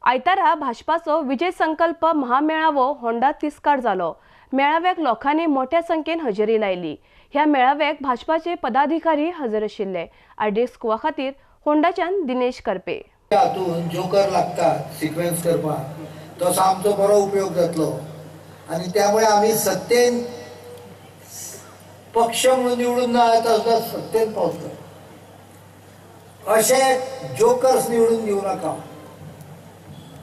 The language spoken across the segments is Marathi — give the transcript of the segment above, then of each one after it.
आयतारा भाजपाचो विजय संकल्प महामेळावो होंडा तिस्कार जालो। मेळाव्याक लोकांनी मोठ्या संख्येन हजेरी लायली। ह्या मेळाव्याक भाजपाचे पदाधिकारी हजर आशिल्ले। आरडीएक्स गोवा खातीर होंडाच्यान दिनेश करपे। हातून जोकर लागता सिक्वेन्स करपाक तसो आमचो बरो उपयोग जातलो आणि त्यामुळे आम्ही सत्तेन पक्ष म्हणून निवडून ना येता सत्तेन पावतलो अशे जोकर्स निवडून दिवं नाका।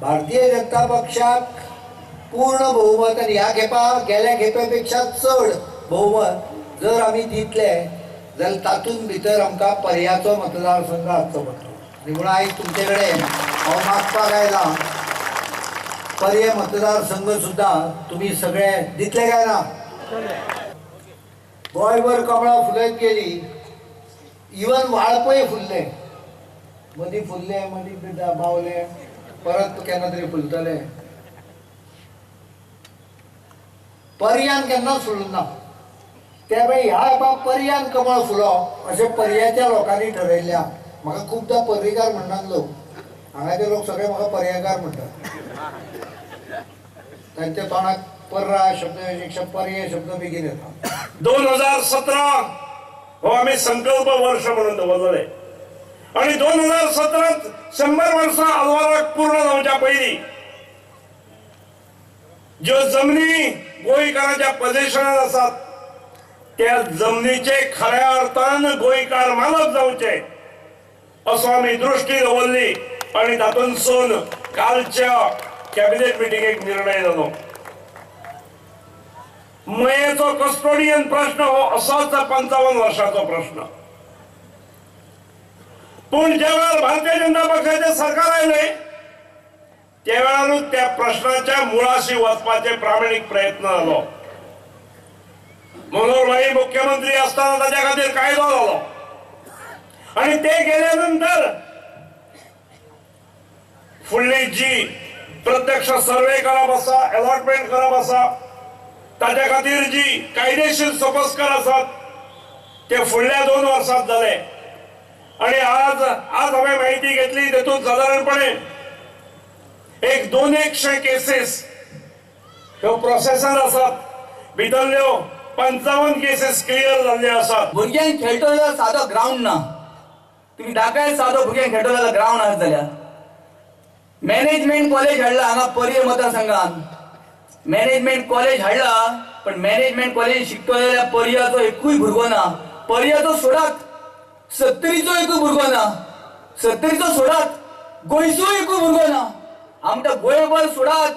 भारतीय जनता पक्षाक पूर्ण बहुमत आणि ह्या खेपा गेल्या खेपेपेक्षा चड बहुमत जर आम्ही दितले जाल्यार तातूंत भितर आमकां पर्याचो मतदारसंघ हाडचो पडटलो। आणि म्हणून आयज तुमचे कडेन हांव मागपाक आयला पर्याय मतदारसंघ सुद्धा तुम्ही सगळे दितले काय ना। गोंयभर कमळां फुलत गेली, इवन वाळपय फुलले, मदीं फुलले मदीं बावले, परत केन्ना तरी फुलतले। पर्यान केन्ना फुलूं ना, त्यामुळे ह्या पर्यान कमळ फुलो अशें पर्याच्या लोकांनी ठरयल्ल्या। म्हाका खूबदां पर्रीकार म्हणटात लोक, हांगाचे लोक सगळे म्हाका पर्यायकार म्हणटात। तांच्या तोंडाक पर्रा शब्द पर्याय शब्द बेगीन येता। 2017 हो आम्ही संकल्प वर्ष म्हणून दवरले आणि 2017 100 वर्सां आल्वाराक पूर्ण जावच्या पयलीं ज्यो जमनी गोंयकारांच्या पोझिशनात आसात त्या जमनीचे खऱ्या अर्थान गोंयकार मालक जावचे असो आमी दृष्टी दवरली आणि तातूंतसून कालच्या कॅबिनेट मिटिंगेक निर्णय जालो। मयेचो कस्टोडियन प्रश्न हो असोच 55 वर्षाचो प्रश्न, पण ज्या वेळार भारतीय जनता पक्षाचे सरकार आयले त्या वेळारूच त्या प्रश्नाच्या मुळाशी वचपाचे प्रामाणिक प्रयत्न जालो। मनोहर भाई मुख्यमंत्री असताना ताच्या खातीर कायदो जालो आणि ते गेल्या नंतर फुडली जी प्रत्यक्ष सर्वे करप आसा, अलॉटमेंट करप आसा, ताच्या खातीर जी कायदेशीर सोपस्कर आसात ते फुडल्या 2 वर्सांत जाले। आणि आज हांवें माहिती घेतली तेतूंत साधारणपणे एक 200 केसेस ह्यो प्रोसेसार आसात, भितरल्यो 55 केसेस क्लियर जाल्ले आसात। भुरग्यांक खेळटलो जाल्यार सादो ग्राउंड ना, तुम्ही दाखय सादो भुरग्यांक खेळटलो जाल्यार ग्राउंड आसा जाल्यार। मॅनेजमेंट कॉलेज हाडला हांगा पर्ये मतदारसंघात, मॅनेजमेंट कॉलेज हाडला पण मॅनेजमेंट कॉलेज शिकतलो जाल्यार पर्याचो एकूय भुरगो ना। पर्याचो सोडात 70चो एकूय भुरगो ना, 70चो सोडात गोंयचो एकूय भुरगो ना। आमच्या गोंयभर सोडात